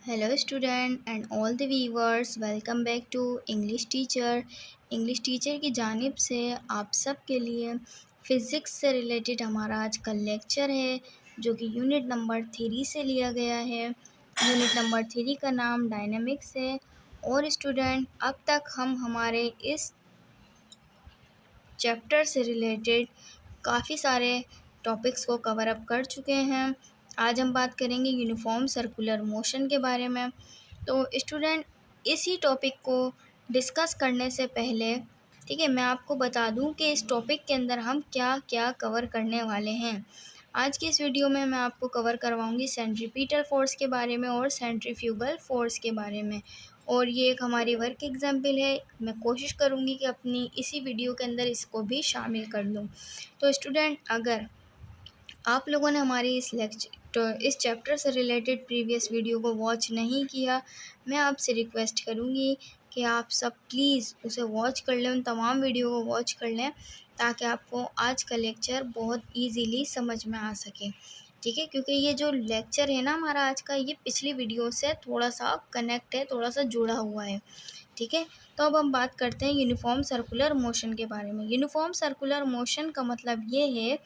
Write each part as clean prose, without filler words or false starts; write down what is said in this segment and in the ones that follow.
Hello student and all the viewers, welcome back to English Teacher। English teacher की जानिब से आप सब के लिए फ़िज़िक्स से रिलेटेड हमारा आज का लेक्चर है जो कि यूनिट नंबर 3 से लिया गया है। यूनिट नंबर 3 का नाम डायनेमिक्स है। और स्टूडेंट अब तक हम हमारे इस चैप्टर से रिलेटेड काफ़ी सारे टॉपिक्स को कवर अप कर चुके हैं। आज हम बात करेंगे यूनिफॉर्म सर्कुलर मोशन के बारे में। तो स्टूडेंट इसी टॉपिक को डिस्कस करने से पहले ठीक है, मैं आपको बता दूं कि इस टॉपिक के अंदर हम क्या क्या कवर करने वाले हैं। आज की इस वीडियो में मैं आपको कवर करवाऊंगी सेंट्रीपिटल फोर्स के बारे में और सेंट्रीफ्यूगल फोर्स के बारे में। और ये एक हमारी वर्क एग्जाम्पल है। मैं कोशिश करूँगी कि अपनी इसी वीडियो के अंदर इसको भी शामिल कर लूँ। तो स्टूडेंट अगर आप लोगों ने हमारी इस चैप्टर से रिलेटेड प्रीवियस वीडियो को वॉच नहीं किया, मैं आपसे रिक्वेस्ट करूँगी कि आप सब प्लीज़ उसे वॉच कर लें, उन तमाम वीडियो को वॉच कर लें ताकि आपको आज का लेक्चर बहुत इजीली समझ में आ सके। ठीक है, क्योंकि ये जो लेक्चर है ना हमारा आज का, ये पिछली वीडियो से थोड़ा सा कनेक्ट है, थोड़ा सा जुड़ा हुआ है। ठीक है, तो अब हम बात करते हैं यूनिफॉर्म सर्कुलर मोशन के बारे में। यूनिफॉर्म सर्कुलर मोशन का मतलब ये है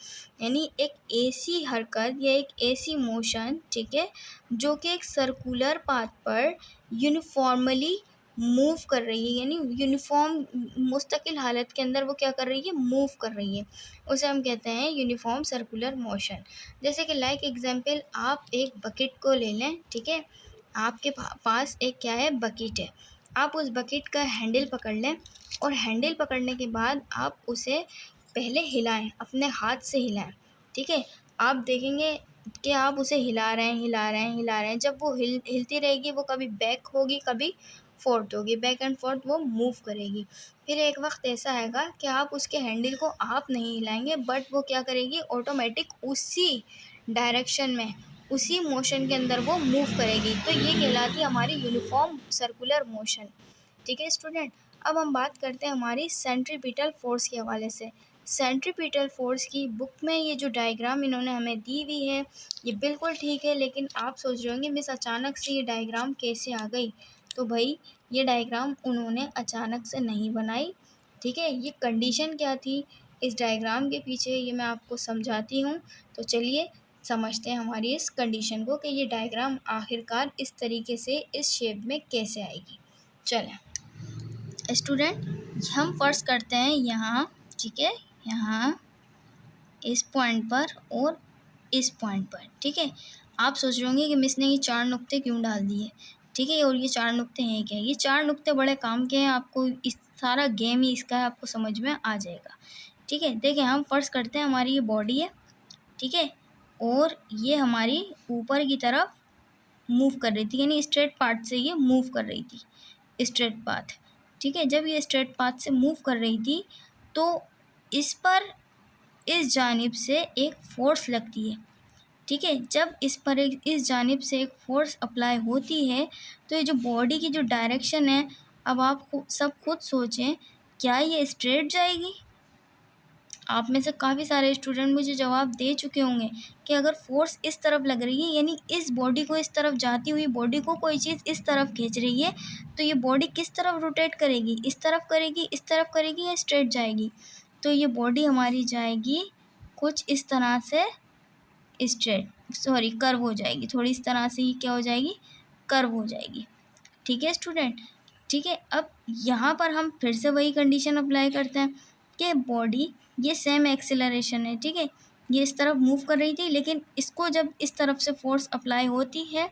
यानी एक ऐसी हरकत या एक ऐसी मोशन, ठीक है, जो कि एक सर्कुलर पाथ पर यूनिफॉर्मली मूव कर रही है, यानी यूनिफॉर्म मुस्तकिल हालत के अंदर वो क्या कर रही है, मूव कर रही है, उसे हम कहते हैं यूनिफॉर्म सर्कुलर मोशन। जैसे कि लाइक एग्जांपल आप एक बकेट को ले लें। ठीक है, आपके पास एक क्या है, बकेट है। आप उस बकेट का हैंडल पकड़ लें और हैंडल पकड़ने के बाद आप उसे पहले हिलाएं, अपने हाथ से हिलाएं। ठीक है, आप देखेंगे कि आप उसे हिला रहे हैं, हिला रहे हैं, हिला रहे हैं। जब वो हिलती रहेगी, वो कभी बैक होगी, कभी फोर्थ होगी, बैक एंड फोर्थ वो मूव करेगी। फिर एक वक्त ऐसा आएगा कि आप उसके हैंडल को आप नहीं हिलाएंगे, बट वो क्या करेगी, ऑटोमेटिक उसी डायरेक्शन में, उसी मोशन के अंदर वो मूव करेगी। तो ये कहलाती है हमारी यूनिफॉर्म सर्कुलर मोशन। ठीक है स्टूडेंट, अब हम बात करते हैं हमारी सेंट्रीपिटल फोर्स के हवाले से। सेंट्रीपिटल फोर्स की बुक में ये जो डायग्राम इन्होंने हमें दी हुई है, ये बिल्कुल ठीक है, लेकिन आप सोच रहे होंगे मिस अचानक से ये डायग्राम कैसे आ गई। तो भाई ये डायग्राम उन्होंने अचानक से नहीं बनाई। ठीक है, ये कंडीशन क्या थी इस डायग्राम के पीछे, ये मैं आपको समझाती हूँ। तो चलिए समझते हैं हमारी इस कंडीशन को कि ये डायग्राम आखिरकार इस तरीके से इस शेप में कैसे आएगी। चलें स्टूडेंट, हम फर्स्ट करते हैं यहाँ। ठीक है, यहाँ इस पॉइंट पर और इस पॉइंट पर। ठीक है, आप सोच रहे होंगे कि मिस ने ये 4 नुक्ते क्यों डाल दिए। ठीक है, और ये 4 नुक्ते हैं क्या, ये 4 नुक्ते बड़े काम के हैं, आपको इस सारा गेम ही इसका है, आपको समझ में आ जाएगा। ठीक है, देखिए हम फर्स्ट करते हैं, हमारी ये बॉडी है। ठीक है, और ये हमारी ऊपर की तरफ मूव कर रही थी, यानी स्ट्रेट पाथ से ये मूव कर रही थी, स्ट्रेट पाथ। ठीक है, जब ये स्ट्रेट पाथ से मूव कर रही थी तो इस पर इस जानिब से एक फोर्स लगती है। ठीक है, जब इस पर इस जानिब से एक फोर्स अप्लाई होती है तो ये जो बॉडी की जो डायरेक्शन है, अब आप सब खुद सोचें, क्या ये स्ट्रेट जाएगी। आप में से काफ़ी सारे स्टूडेंट मुझे जवाब दे चुके होंगे कि अगर फोर्स इस तरफ लग रही है, यानी इस बॉडी को, इस तरफ जाती हुई बॉडी को कोई चीज़ इस तरफ खींच रही है, तो ये बॉडी किस तरफ रोटेट करेगी, इस तरफ करेगी, इस तरफ करेगी या स्ट्रेट जाएगी। तो ये बॉडी हमारी जाएगी कुछ इस तरह से, कर्व हो जाएगी, थोड़ी इस तरह से ही क्या हो जाएगी, कर्व हो जाएगी। ठीक है स्टूडेंट, ठीक है, अब यहाँ पर हम फिर से वही कंडीशन अप्लाई करते हैं कि बॉडी ये सेम एक्सेलरेशन है। ठीक है, ये इस तरफ मूव कर रही थी, लेकिन इसको जब इस तरफ से फोर्स अप्लाई होती है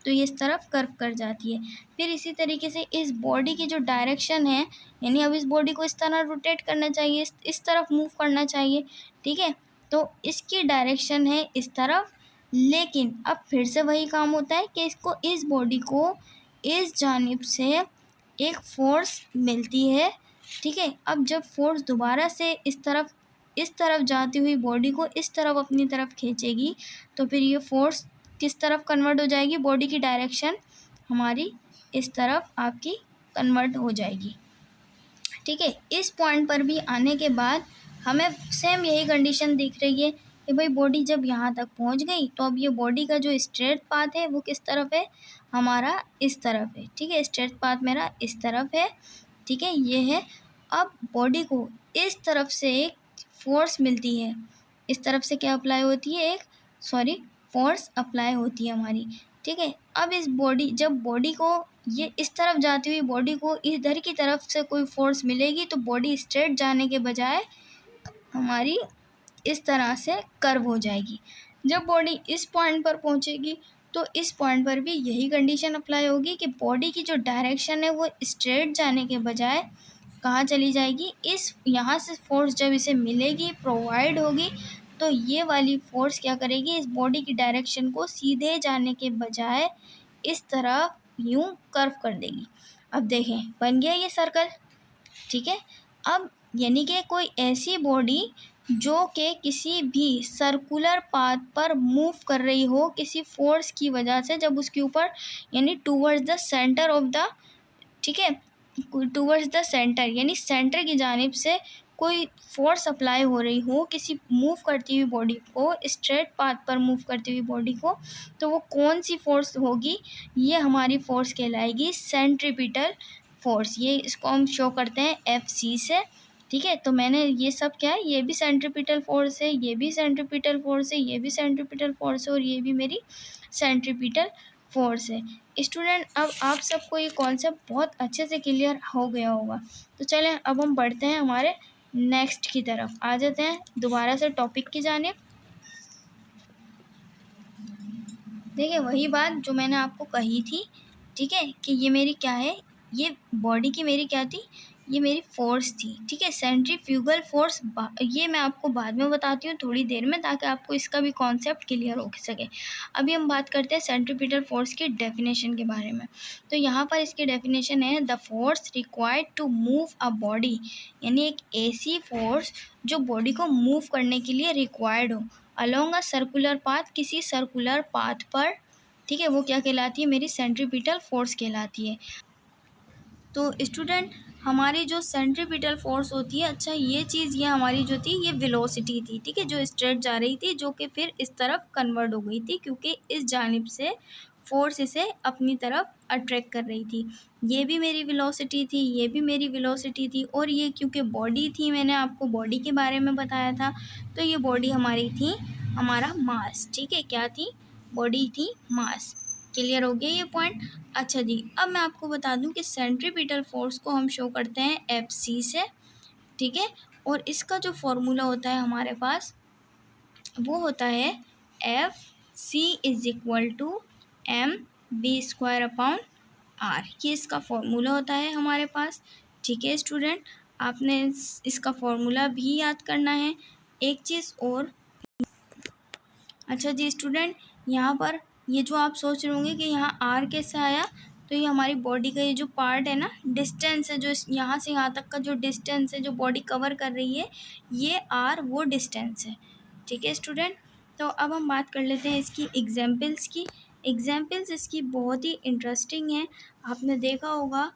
तो ये इस तरफ कर्व कर जाती है। फिर इसी तरीके से इस बॉडी की जो डायरेक्शन है, यानी अब इस बॉडी को इस तरह रोटेट करना चाहिए, इस तरफ मूव करना चाहिए। ठीक है, तो इसकी डायरेक्शन है इस तरफ, लेकिन अब फिर से वही काम होता है कि इसको, इस बॉडी को इस जानिब से एक फोर्स मिलती है। ठीक है, अब जब फोर्स दोबारा से इस तरफ जाती हुई बॉडी को इस तरफ अपनी तरफ खींचेगी तो फिर ये फोर्स किस तरफ कन्वर्ट हो जाएगी, बॉडी की डायरेक्शन हमारी इस तरफ आपकी कन्वर्ट हो जाएगी। ठीक है, इस पॉइंट पर भी आने के बाद हमें सेम यही कंडीशन दिख रही है कि भाई बॉडी जब यहाँ तक पहुँच गई तो अब ये बॉडी का जो स्ट्रेट पाथ है वो किस तरफ है, हमारा इस तरफ है, ठीक है, स्ट्रेट पाथ मेरा इस तरफ है, ठीक है, ये है। अब बॉडी को इस तरफ से एक फोर्स मिलती है, इस तरफ से क्या अप्लाई होती है, एक फोर्स अप्लाई होती है हमारी, ठीक है। अब इस बॉडी, जब बॉडी को ये इस तरफ जाती हुई बॉडी को इधर की तरफ से कोई फोर्स मिलेगी तो बॉडी स्ट्रेट जाने के बजाय हमारी इस तरह से कर्व हो जाएगी। जब बॉडी इस पॉइंट पर पहुंचेगी तो इस पॉइंट पर भी यही कंडीशन अप्लाई होगी कि बॉडी की जो डायरेक्शन है वो स्ट्रेट जाने के बजाय कहाँ चली जाएगी, इस यहाँ से फोर्स जब इसे मिलेगी, प्रोवाइड होगी, तो ये वाली फोर्स क्या करेगी, इस बॉडी की डायरेक्शन को सीधे जाने के बजाय इस तरफ यूं कर्व कर देगी। अब देखें, बन गया ये सर्कल, ठीक है। अब यानी कि कोई ऐसी बॉडी जो कि किसी भी सर्कुलर पाथ पर मूव कर रही हो किसी फोर्स की वजह से, जब उसके ऊपर यानी towards the centre of the, ठीक है, टूवर्ड्स द सेंटर यानी सेंटर की जानिब से कोई फोर्स अप्लाई हो रही हो किसी मूव करती हुई बॉडी को, स्ट्रेट पाथ पर मूव करती हुई बॉडी को, तो वो कौन सी फोर्स होगी, ये हमारी फोर्स कहलाएगी सेंट्रीपिटल फोर्स। ये इसको हम शो करते हैं FC से, ठीक है। तो मैंने ये सब क्या है, ये भी सेंट्रीपिटल फोर्स है, ये भी सेंट्रीपिटल फोर्स है, ये भी सेंट्रीपिटल फोर्स है, और ये भी मेरी सेंट्रीपिटल फोर्स है। स्टूडेंट, अब आप सबको ये कॉन्सेप्ट बहुत अच्छे से क्लियर हो गया होगा। तो चलें अब हम बढ़ते हैं हमारे नेक्स्ट की तरफ, आ जाते हैं दोबारा से टॉपिक की जानिब। देखिए, वही बात जो मैंने आपको कही थी, ठीक है, कि ये मेरी क्या है, ये बॉडी की मेरी क्या थी, ये मेरी फोर्स थी, ठीक है, सेंट्रीफ्यूगल फोर्स। ये मैं आपको बाद में बताती हूँ थोड़ी देर में, ताकि आपको इसका भी कॉन्सेप्ट क्लियर हो सके। अभी हम बात करते हैं सेंट्रीपिटल फोर्स की डेफिनेशन के बारे में। तो यहाँ पर इसकी डेफिनेशन है, the force required to move a body, यानी एक ऐसी फोर्स जो बॉडी को मूव करने के लिए रिक्वायर्ड हो अलोंग अ सर्कुलर पाथ, किसी सर्कुलर पाथ पर, ठीक है, वो क्या कहलाती है, मेरी सेंट्रीपिटल फोर्स कहलाती है। तो स्टूडेंट, हमारी जो सेंट्रीपिटल फोर्स होती है, अच्छा ये चीज़, ये हमारी जो थी ये वेलोसिटी थी, ठीक है, जो स्ट्रेट जा रही थी, जो कि फिर इस तरफ कन्वर्ट हो गई थी क्योंकि इस जानिब से फोर्स इसे अपनी तरफ अट्रैक्ट कर रही थी। ये भी मेरी वेलोसिटी थी, ये भी मेरी वेलोसिटी थी, और ये क्योंकि बॉडी थी, मैंने आपको बॉडी के बारे में बताया था, तो ये बॉडी हमारी थी हमारा मास, ठीक है, क्या थी, बॉडी थी मास। क्लियर हो गया ये पॉइंट। अच्छा जी, अब मैं आपको बता दूं कि सेंट्रीपिटल फोर्स को हम शो करते हैं FC से, ठीक है, और इसका जो फॉर्मूला होता है हमारे पास वो होता है FC is equal to mv²/r। ये इसका फॉर्मूला होता है हमारे पास, ठीक है स्टूडेंट, आपने इसका फॉर्मूला भी याद करना है। एक चीज़ और, अच्छा जी स्टूडेंट, यहाँ पर ये जो आप सोच रहे होंगे कि यहाँ R कैसे आया, तो ये हमारी बॉडी का ये जो पार्ट है ना, डिस्टेंस है, जो यहाँ से यहाँ तक का जो डिस्टेंस है जो बॉडी कवर कर रही है, ये R वो डिस्टेंस है, ठीक है स्टूडेंट। तो अब हम बात कर लेते हैं इसकी एग्जाम्पल्स की। एग्जाम्पल्स इसकी बहुत ही इंटरेस्टिंग है। आपने देखा होगा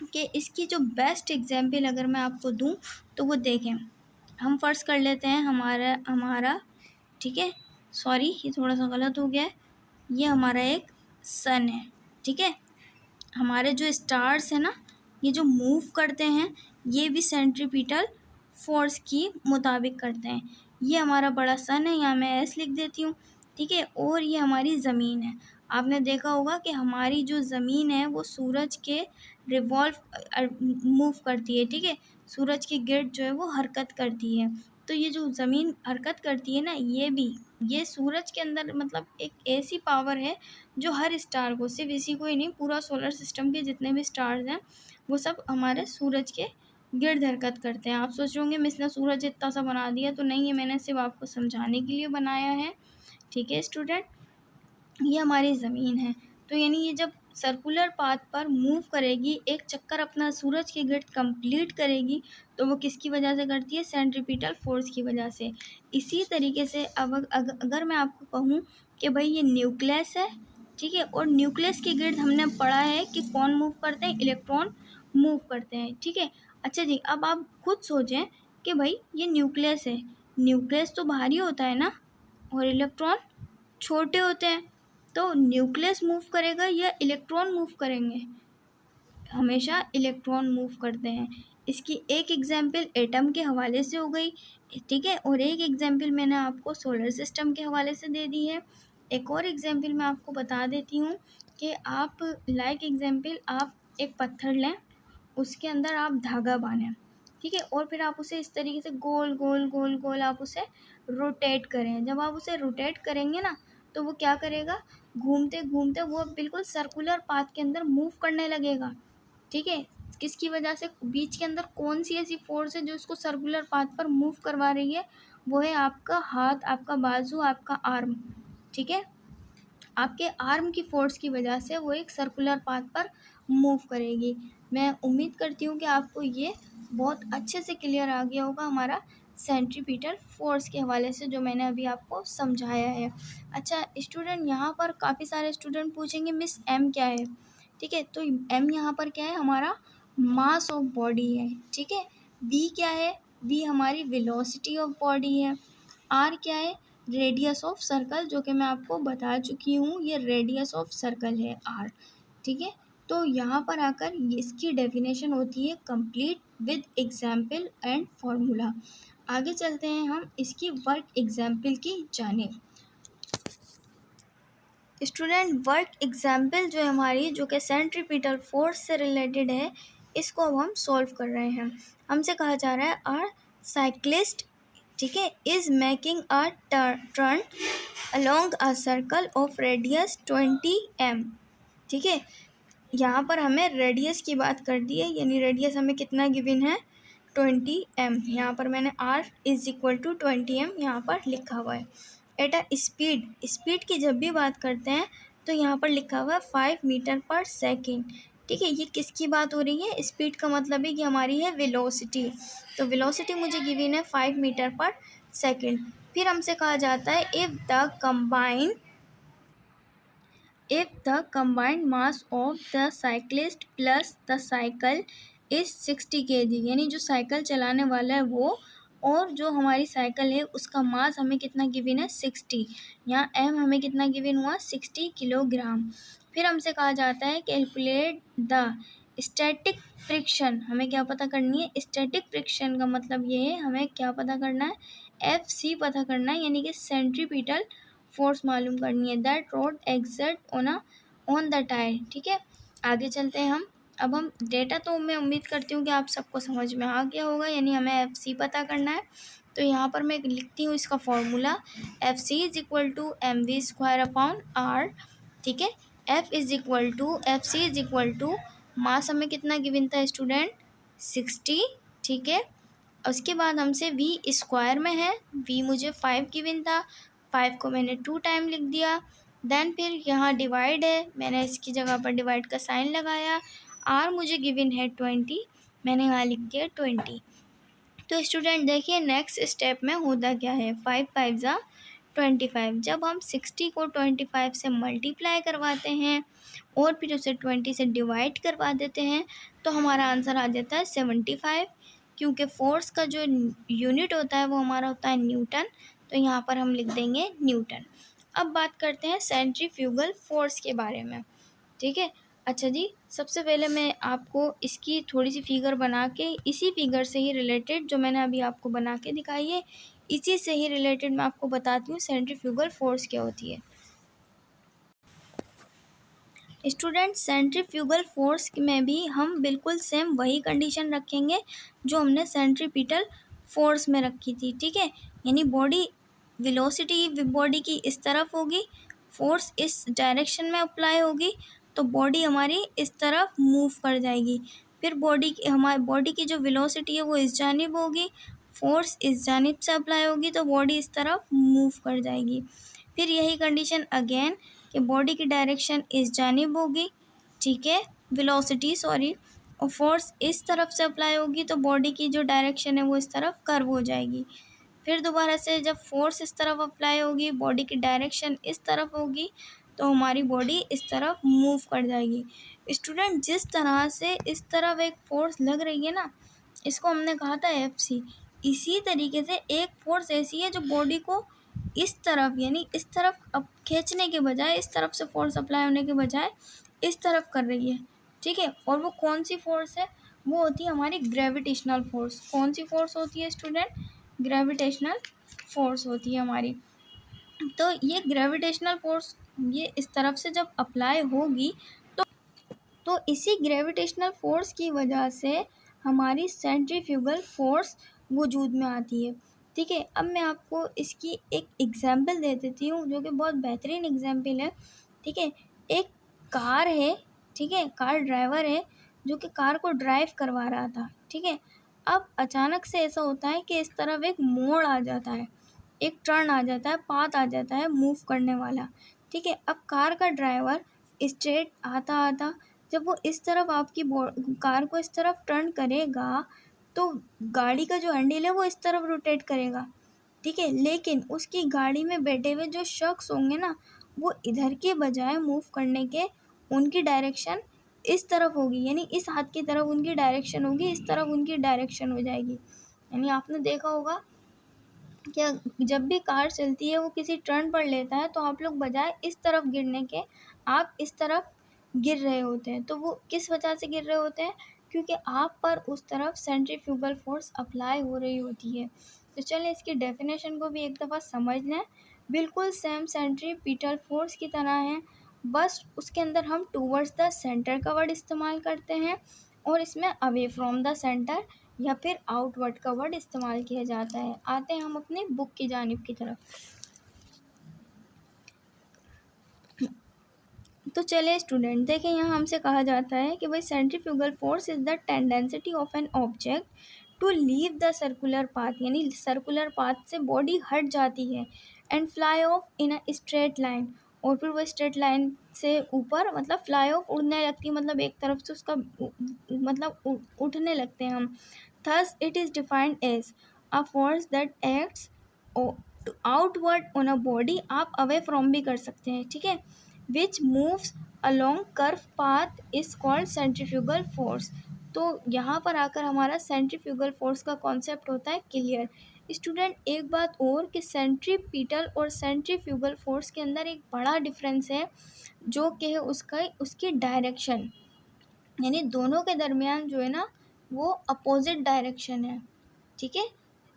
कि इसकी जो बेस्ट एग्जाम्पल अगर मैं आपको दूँ तो वो देखें, हम फर्स्ट कर लेते हैं हमारा ठीक है, सॉरी ये थोड़ा सा गलत हो गया है, ये हमारा एक सन है, ठीक है। हमारे जो स्टार्स हैं ना, ये जो मूव करते हैं, ये भी सेंट्रीपिटल फोर्स की मुताबिक करते हैं। ये हमारा बड़ा सन है, यहाँ मैं S लिख देती हूँ, ठीक है, और ये हमारी ज़मीन है। आपने देखा होगा कि हमारी जो ज़मीन है वो सूरज के रिवॉल्व मूव करती है, ठीक है, सूरज की गिर्द जो है वो हरकत करती है। तो ये जो ज़मीन हरकत करती है ना, ये सूरज के अंदर मतलब एक ऐसी पावर है जो हर स्टार को, सिर्फ इसी को ही नहीं, पूरा सोलर सिस्टम के जितने भी स्टार्स हैं वो सब हमारे सूरज के गिर्द हरकत करते हैं। आप सोच रहे होंगे मिस ने सूरज इतना सा बना दिया, तो नहीं, है मैंने सिर्फ आपको समझाने के लिए बनाया है, ठीक है स्टूडेंट। ये हमारी ज़मीन है, तो यानी ये जब सर्कुलर पाथ पर मूव करेगी, एक चक्कर अपना सूरज के गिर्द कंप्लीट करेगी, तो वो किसकी वजह से करती है, सेंट्रीपिटल फोर्स की वजह से। इसी तरीके से अब अगर मैं आपको कहूँ कि भाई ये न्यूक्लियस है, ठीक है, और न्यूक्लियस के गिर्द हमने पढ़ा है कि कौन मूव करते हैं, इलेक्ट्रॉन मूव करते हैं, ठीक है। अच्छा जी, अब आप खुद सोचें कि भाई ये न्यूक्लियस है, न्यूक्लियस तो भारी होता है ना, और इलेक्ट्रॉन छोटे होते हैं, तो न्यूक्लियस मूव करेगा या इलेक्ट्रॉन मूव करेंगे? हमेशा इलेक्ट्रॉन मूव करते हैं। इसकी एक एग्जाम्पल एटम के हवाले से हो गई, ठीक है, और एक एग्जाम्पल मैंने आपको सोलर सिस्टम के हवाले से दे दी है। एक और एग्जाम्पल मैं आपको बता देती हूँ कि आप लाइक एग्जाम्पल आप एक पत्थर लें, उसके अंदर आप धागा बांधें, ठीक है, और फिर आप उसे इस तरीके से गोल गोल गोल गोल आप उसे रोटेट करें। जब आप उसे रोटेट करेंगे ना, तो वो क्या करेगा, घूमते घूमते वो बिल्कुल सर्कुलर पाथ के अंदर मूव करने लगेगा, ठीक है। किसकी वजह से, बीच के अंदर कौन सी ऐसी फोर्स है जो उसको सर्कुलर पाथ पर मूव करवा रही है? वो है आपका हाथ, आपका बाजू, आपका आर्म, ठीक है। आपके आर्म की फोर्स की वजह से वो एक सर्कुलर पाथ पर मूव करेगी। मैं उम्मीद करती हूँ कि आपको ये बहुत अच्छे से क्लियर आ गया होगा हमारा सेंट्रीपिटल फोर्स के हवाले से जो मैंने अभी आपको समझाया है। अच्छा स्टूडेंट, यहाँ पर काफ़ी सारे स्टूडेंट पूछेंगे मिस एम क्या है, ठीक है। तो एम यहाँ पर क्या है, हमारा मास ऑफ बॉडी है, ठीक है। वी क्या है, वी हमारी वेलोसिटी ऑफ बॉडी है। आर क्या है, रेडियस ऑफ सर्कल, जो कि मैं आपको बता चुकी हूँ, ये रेडियस ऑफ सर्कल है आर, ठीक है। तो यहाँ पर आकर इसकी डेफिनेशन होती है complete with example and formula. आगे चलते हैं हम इसकी वर्क एग्जाम्पल की जानिब। स्टूडेंट, वर्क एग्जाम्पल जो है हमारी, जो कि सेंट्रीपिटल फोर्स से रिलेटेड है, इसको अब हम सॉल्व कर रहे हैं। हमसे कहा जा रहा है आर साइक्लिस्ट, ठीक है, is making a turn along a circle of radius 20 m, ठीक है। यहाँ पर हमें रेडियस की बात कर दी है, यानी रेडियस हमें कितना गिवन है, 20 m। यहाँ पर मैंने r is equal to 20 m यहाँ पर लिखा हुआ है। एट अ स्पीड, स्पीड की जब भी बात करते हैं तो यहाँ पर लिखा हुआ है 5 मीटर पर सेकेंड, ठीक है। ये किसकी बात हो रही है, स्पीड का मतलब है कि हमारी है वेलोसिटी। तो वेलोसिटी मुझे गिवन है 5 मीटर पर सेकेंड। फिर हमसे कहा जाता है if the combined mass of the cyclist plus the cycle is 60 kg, यानी जो साइकिल चलाने वाला है वो और जो हमारी साइकिल है उसका मास हमें कितना गिवन है, 60। यहाँ एम हमें कितना गिवन हुआ, 60 किलोग्राम। फिर हमसे कहा जाता है कैलकुलेट द स्टैटिक फ्रिक्शन, हमें क्या पता करनी है, स्टैटिक फ्रिक्शन का मतलब ये है हमें क्या पता करना है, एफ सी पता करना है, यानी कि सेंट्रीपिटल फोर्स मालूम करनी है, that road exert on the tyre, ठीक है। आगे चलते हैं हम। अब हम डेटा, तो मैं उम्मीद करती हूँ कि आप सबको समझ में आ गया होगा, यानी हमें एफ सी पता करना है। तो यहाँ पर मैं लिखती हूँ इसका formula, F C is equal to M V square upon R, ठीक है। F C is equal to mass हमें कितना गिवन था स्टूडेंट, 60, ठीक है। उसके बाद हमसे वी स्क्वायर में है, वी मुझे 5 गिवन था, 5 को मैंने 2 टाइम लिख दिया। देन फिर यहाँ डिवाइड है, मैंने इसकी जगह पर डिवाइड का साइन लगाया। आर मुझे गिवन है 20, मैंने यहाँ लिख दिया 20। तो स्टूडेंट देखिए नेक्स्ट स्टेप में होता क्या है, 5 5 ज़ा 25। जब हम 60 को 25 से मल्टीप्लाई करवाते हैं और फिर उसे 20 से डिवाइड करवा देते हैं तो हमारा आंसर आ जाता है 75, क्योंकि फोर्स का जो यूनिट होता है वो हमारा होता है न्यूटन। तो यहाँ पर हम लिख देंगे न्यूटन। अब बात करते हैं सेंट्रीफ्यूगल फोर्स के बारे में, ठीक है। अच्छा जी, सबसे पहले मैं आपको इसकी थोड़ी सी फिगर बना के, इसी फिगर से ही रिलेटेड जो मैंने अभी आपको बना के दिखाई है, इसी से ही रिलेटेड मैं आपको बताती हूँ सेंट्रीफ्यूगल फोर्स क्या होती है। स्टूडेंट, सेंट्रीफ्यूगल फोर्स में भी हम बिल्कुल सेम वही कंडीशन रखेंगे जो हमने सेंट्रीपिटल फोर्स में रखी थी, ठीक है। यानी बॉडी वेलोसिटी बॉडी की इस तरफ होगी, फोर्स इस डायरेक्शन में अप्लाई होगी, तो बॉडी हमारी इस तरफ मूव कर जाएगी। फिर हमारी बॉडी की जो वेलोसिटी है वो इस जानिब होगी, फोर्स इस जानिब से अप्लाई होगी, तो बॉडी इस तरफ मूव कर जाएगी। फिर यही कंडीशन अगेन कि बॉडी की डायरेक्शन इस जानिब होगी, ठीक है, वेलोसिटी सॉरी, और फोर्स इस तरफ से अप्लाई होगी तो बॉडी की जो डायरेक्शन है वो इस तरफ कर्व हो जाएगी। फिर दोबारा से जब फोर्स इस तरफ अप्लाई होगी, बॉडी की डायरेक्शन इस तरफ होगी, तो हमारी बॉडी इस तरफ मूव कर जाएगी। स्टूडेंट, जिस तरह से इस तरफ एक फोर्स लग रही है ना, इसको हमने कहा था एफ सी। इसी तरीके से एक फोर्स ऐसी है जो बॉडी को इस तरफ यानी इस तरफ अब खींचने के बजाय, इस तरफ से फोर्स अप्लाई होने के बजाय इस तरफ कर रही है, ठीक है। और वो कौन सी फोर्स है? वो होती है हमारी ग्रेविटेशनल फोर्स। कौन सी फोर्स होती है स्टूडेंट? ग्रेविटेशनल फोर्स होती है हमारी। तो ये ग्रेविटेशनल फोर्स ये इस तरफ से जब अप्लाई होगी तो इसी ग्रेविटेशनल फोर्स की वजह से हमारी सेंट्रीफ्यूगल फोर्स वजूद में आती है, ठीक है। अब मैं आपको इसकी एक एग्जांपल दे देती हूँ जो कि बहुत बेहतरीन एग्जांपल है, ठीक है। एक कार है, ठीक है, कार ड्राइवर है जो कि कार को ड्राइव करवा रहा था, ठीक है। अब अचानक से ऐसा होता है कि इस तरफ एक मोड़ आ जाता है, एक टर्न आ जाता है, पाथ आ जाता है मूव करने वाला, ठीक है। अब कार का ड्राइवर स्ट्रेट आता आता जब वो इस तरफ आपकी कार को इस तरफ टर्न करेगा तो गाड़ी का जो हैंडल है वो इस तरफ रोटेट करेगा, ठीक है। लेकिन उसकी गाड़ी में बैठे हुए जो शख्स होंगे ना, वो इधर के बजाय मूव करने के उनकी डायरेक्शन इस तरफ होगी, यानी इस हाथ की तरफ उनकी डायरेक्शन होगी, इस तरफ उनकी डायरेक्शन हो जाएगी। यानी आपने देखा होगा क्या, जब भी कार चलती है वो किसी टर्न पर लेता है तो आप लोग बजाय इस तरफ गिरने के आप इस तरफ गिर रहे होते हैं। तो वो किस वजह से गिर रहे होते हैं? क्योंकि आप पर उस तरफ सेंट्रीफ्यूगल फोर्स अप्लाई हो रही होती है। तो चलिए इसकी डेफिनेशन को भी एक दफ़ा समझ लें। बिल्कुल सेम सेंट्रीपिटल फोर्स की तरह है, बस उसके अंदर हम टूवर्ड्स द सेंटर का वर्ड इस्तेमाल करते हैं और इसमें अवे फ्रॉम द सेंटर या फिर आउटवर्ड का वर्ड इस्तेमाल किया जाता है। आते हैं हम अपनी बुक की जानिब की तरफ। तो चलिए स्टूडेंट देखें, यहाँ हमसे कहा जाता है कि भाई centrifugal force is the tendency of an object to leave the circular path, यानी सर्कुलर पाथ से बॉडी हट जाती है and fly off in a straight line, और फिर वो स्ट्रेट लाइन से ऊपर मतलब फ्लाई ऑफ उड़ने लगती है, मतलब एक तरफ से उसका मतलब उठने लगते हैं हम। Thus it is defined as a force that acts outward on a body, आप अवे फ्रॉम भी कर सकते हैं, ठीक है, which moves along curve path is called centrifugal force. तो यहाँ पर आकर हमारा सेंट्रीफ्यूगल फोर्स का कॉन्सेप्ट होता है क्लियर। स्टूडेंट एक बात और कि सेंट्रीपिटल और सेंट्रीफ्यूगल फोर्स के अंदर एक बड़ा डिफरेंस है जो कि है उसकी डायरेक्शन, यानी दोनों के दरमियान जो है ना वो अपोजिट डायरेक्शन है, ठीक है,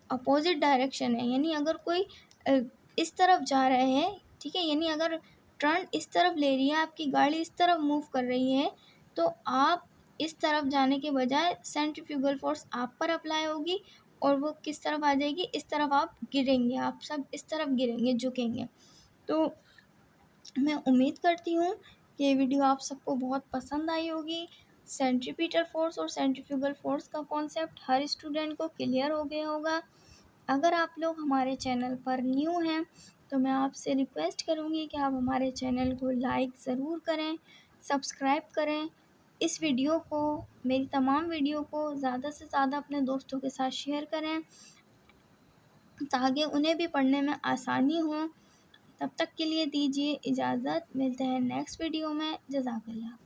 अपोजिट डायरेक्शन है। यानी अगर कोई इस तरफ जा रहे हैं, ठीक है, यानी अगर टर्न इस तरफ ले रही है, आपकी गाड़ी इस तरफ मूव कर रही है, तो आप इस तरफ जाने के बजाय सेंट्रीफ्यूगल फोर्स आप पर अप्लाई होगी और वो किस तरफ आ जाएगी, इस तरफ आप गिरेंगे, आप सब इस तरफ गिरेंगे, झुकेंगे। तो मैं उम्मीद करती हूँ कि ये वीडियो आप सबको बहुत पसंद आई होगी। सेंट्रीपिटल फोर्स और सेंट्रीफ्यूगल फोर्स का कॉन्सेप्ट हर स्टूडेंट को क्लियर हो गया होगा। अगर आप लोग हमारे चैनल पर न्यू हैं तो मैं आपसे रिक्वेस्ट करूँगी कि आप हमारे चैनल को लाइक ज़रूर करें, सब्सक्राइब करें। इस वीडियो को, मेरी तमाम वीडियो को ज़्यादा से ज़्यादा अपने दोस्तों के साथ शेयर करें ताकि उन्हें भी पढ़ने में आसानी हो। तब तक के लिए दीजिए इजाज़त, मिलते हैं नेक्स्ट वीडियो में। जज़ाकल्लाह।